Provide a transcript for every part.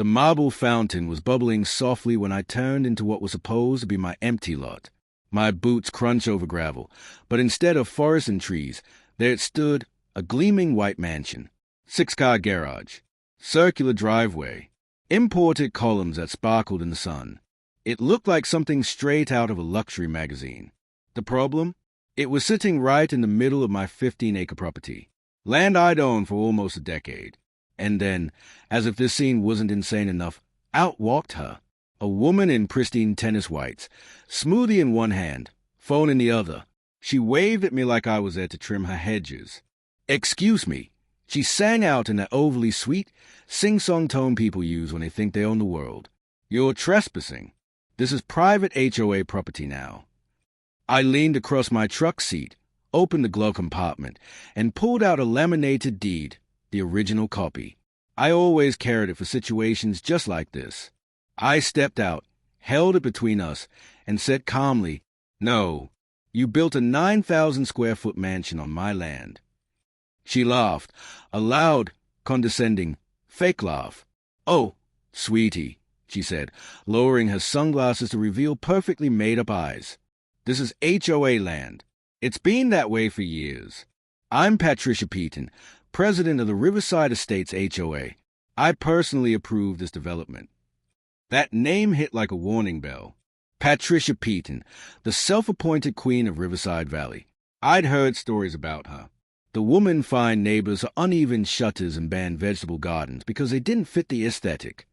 The marble fountain was bubbling softly when I turned into what was supposed to be my empty lot. My boots crunched over gravel, but instead of forest and trees, there stood a gleaming white mansion, 6-car garage, circular driveway, imported columns that sparkled in the sun. It looked like something straight out of a luxury magazine. The problem? It was sitting right in the middle of my 15-acre property, land I'd owned for almost a decade. And then, as if this scene wasn't insane enough, out walked her, a woman in pristine tennis whites, smoothie in one hand, phone in the other. She waved at me like I was there to trim her hedges. "Excuse me," she sang out in that overly sweet, sing-song tone people use when they think they own the world. "You're trespassing. This is private HOA property now." I leaned across my truck seat, opened the glove compartment, and pulled out a laminated deed, the original copy. I always carried it for situations just like this. I stepped out, held it between us, and said calmly, "No, you built a 9,000-square-foot mansion on my land." She laughed, a loud, condescending, fake laugh. "Oh, sweetie," she said, lowering her sunglasses to reveal perfectly made-up eyes. "This is HOA land. It's been that way for years. I'm Patricia Peaton, president of the Riverside Estates HOA. I personally approve this development." That name hit like a warning bell. Patricia Peaton, the self-appointed queen of Riverside Valley. I'd heard stories about her. The woman fined neighbors for uneven shutters and banned vegetable gardens because they didn't fit the aesthetic.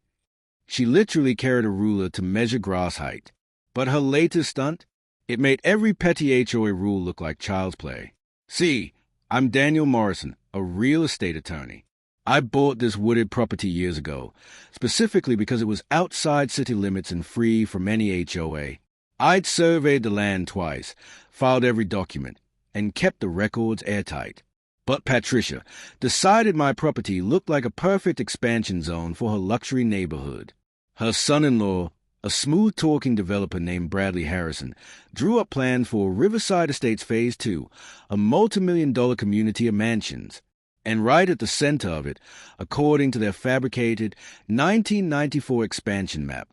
She literally carried a ruler to measure grass height. But her latest stunt? It made every petty HOA rule look like child's play. See, I'm Daniel Morrison, a real estate attorney. I bought this wooded property years ago, specifically because it was outside city limits and free from any HOA. I'd surveyed the land twice, filed every document, and kept the records airtight. But Patricia decided my property looked like a perfect expansion zone for her luxury neighborhood. Her son-in-law, a smooth-talking developer named Bradley Harrison, drew up plans for Riverside Estates Phase 2, a multi-million-dollar community of mansions. And right at the center of it, according to their fabricated 1994 expansion map,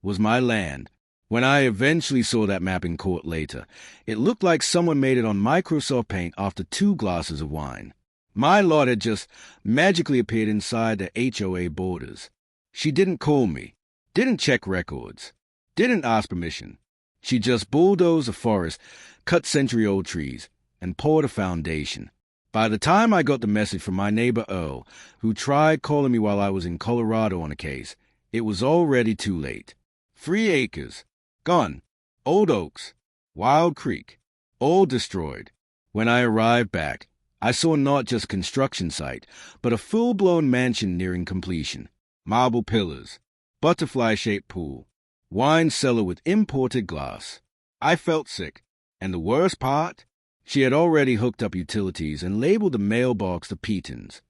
was my land. When I eventually saw that map in court later, it looked like someone made it on Microsoft Paint after 2 glasses of wine. My lot had just magically appeared inside the HOA borders. She didn't call me, didn't check records, didn't ask permission. She just bulldozed a forest, cut century-old trees, and poured a foundation. By the time I got the message from my neighbor Earl, who tried calling me while I was in Colorado on a case, it was already too late. 3 acres, gone. Old oaks, Wild Creek, all destroyed. When I arrived back, I saw not just a construction site, but a full-blown mansion nearing completion. Marble pillars, butterfly-shaped pool, wine cellar with imported glass. I felt sick, and the worst part? She had already hooked up utilities and labeled the mailbox the Peatons.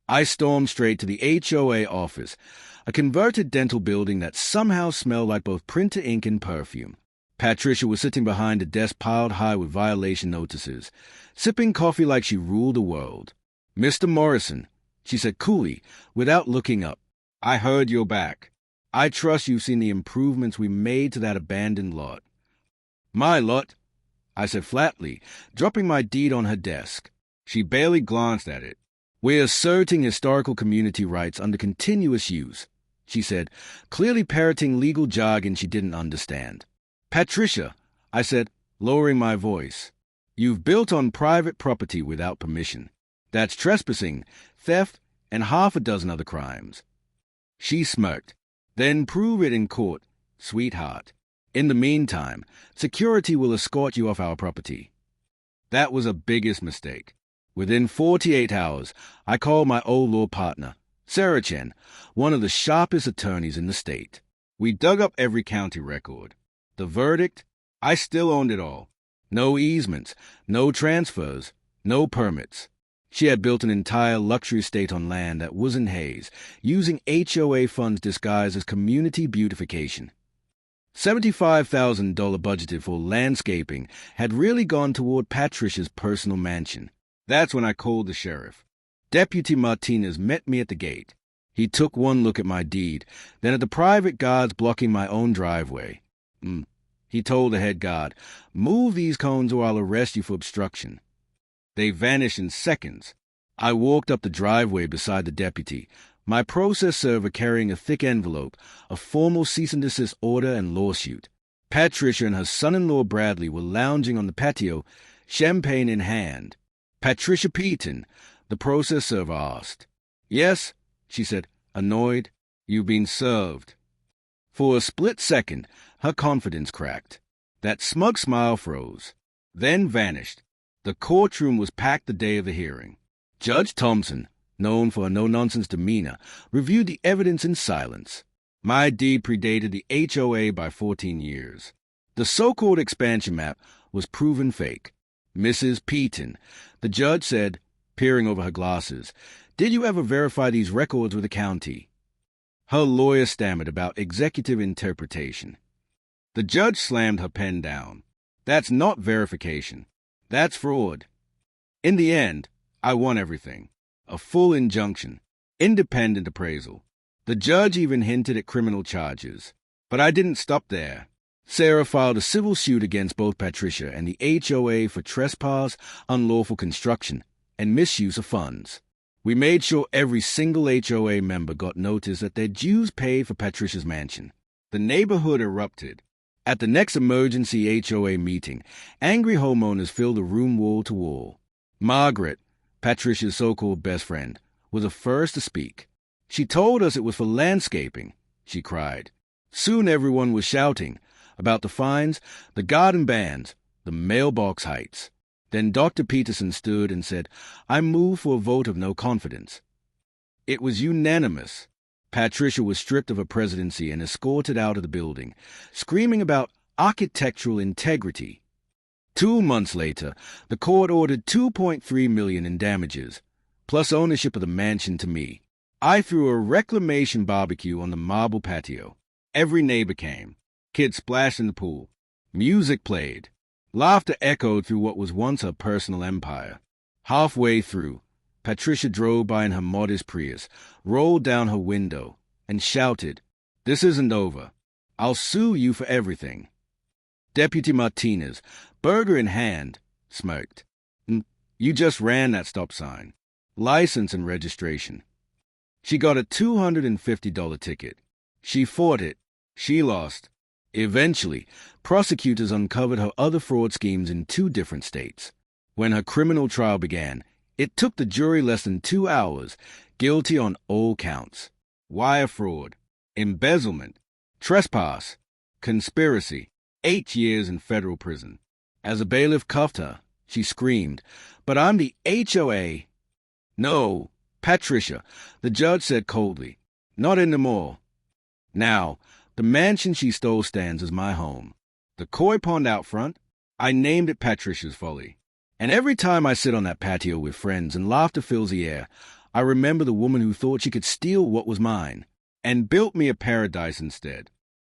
I stormed straight to the HOA office, a converted dental building that somehow smelled like both printer ink and perfume. Patricia was sitting behind a desk piled high with violation notices, sipping coffee like she ruled the world. "Mr. Morrison," she said coolly, without looking up, "I heard you're back. I trust you've seen the improvements we made to that abandoned lot." "My lot?" I said flatly, dropping my deed on her desk. She barely glanced at it. "We're asserting historical community rights under continuous use," she said, clearly parroting legal jargon she didn't understand. "Patricia," I said, lowering my voice, "you've built on private property without permission. That's trespassing, theft, and 6 other crimes." She smirked. "Then prove it in court, sweetheart. In the meantime, security will escort you off our property." That was a biggest mistake. Within 48 hours, I called my old law partner, Sarah Chen, one of the sharpest attorneys in the state. We dug up every county record. The verdict? I still owned it all. No easements, no transfers, no permits. She had built an entire luxury estate on land that was in haze, using HOA funds disguised as community beautification. $75,000 budgeted for landscaping had really gone toward Patricia's personal mansion. That's when I called the sheriff. Deputy Martinez met me at the gate. He took one look at my deed, then at the private guards blocking my own driveway. He told the head guard, "Move these cones or I'll arrest you for obstruction." They vanished in seconds. I walked up the driveway beside the deputy, my process server carrying a thick envelope, a formal cease and desist order and lawsuit. Patricia and her son-in-law Bradley were lounging on the patio, champagne in hand. "Patricia Peaton?" the process server asked. "Yes," she said, annoyed. "You've been served." For a split second, her confidence cracked. That smug smile froze, then vanished. The courtroom was packed the day of the hearing. Judge Thompson, known for a no-nonsense demeanor, reviewed the evidence in silence. My deed predated the HOA by 14 years. The so-called expansion map was proven fake. "Mrs. Peaton," the judge said, peering over her glasses, "did you ever verify these records with the county?" Her lawyer stammered about executive interpretation. The judge slammed her pen down. "That's not verification. That's fraud." In the end, I won everything. A full injunction, independent appraisal. The judge even hinted at criminal charges. But I didn't stop there. Sarah filed a civil suit against both Patricia and the HOA for trespass, unlawful construction, and misuse of funds. We made sure every single HOA member got notice that their dues paid for Patricia's mansion. The neighborhood erupted. At the next emergency HOA meeting, angry homeowners filled the room wall to wall. Margaret, Patricia's so-called best friend, was the first to speak. She told us it was for landscaping, she cried. Soon everyone was shouting about the fines, the garden bans, the mailbox heights. Then Dr. Peterson stood and said, "I move for a vote of no confidence." It was unanimous. Patricia was stripped of her presidency and escorted out of the building, screaming about architectural integrity. 2 months later, the court ordered $2.3 million in damages, plus ownership of the mansion to me. I threw a reclamation barbecue on the marble patio. Every neighbor came. Kids splashed in the pool. Music played. Laughter echoed through what was once her personal empire. Halfway through, Patricia drove by in her modest Prius, rolled down her window, and shouted, "This isn't over. I'll sue you for everything." Deputy Martinez, burger in hand, smirked. "You just ran that stop sign. License and registration." She got a $250 ticket. She fought it. She lost. Eventually, prosecutors uncovered her other fraud schemes in 2 different states. When her criminal trial began, it took the jury less than 2 hours, guilty on all counts. Wire fraud, embezzlement, trespass, conspiracy, 8 years in federal prison. As a bailiff cuffed her, she screamed, "But I'm the HOA." "No, Patricia," the judge said coldly. "Not anymore." Now, the mansion she stole stands as my home. The koi pond out front, I named it Patricia's Folly. And every time I sit on that patio with friends and laughter fills the air, I remember the woman who thought she could steal what was mine and built me a paradise instead.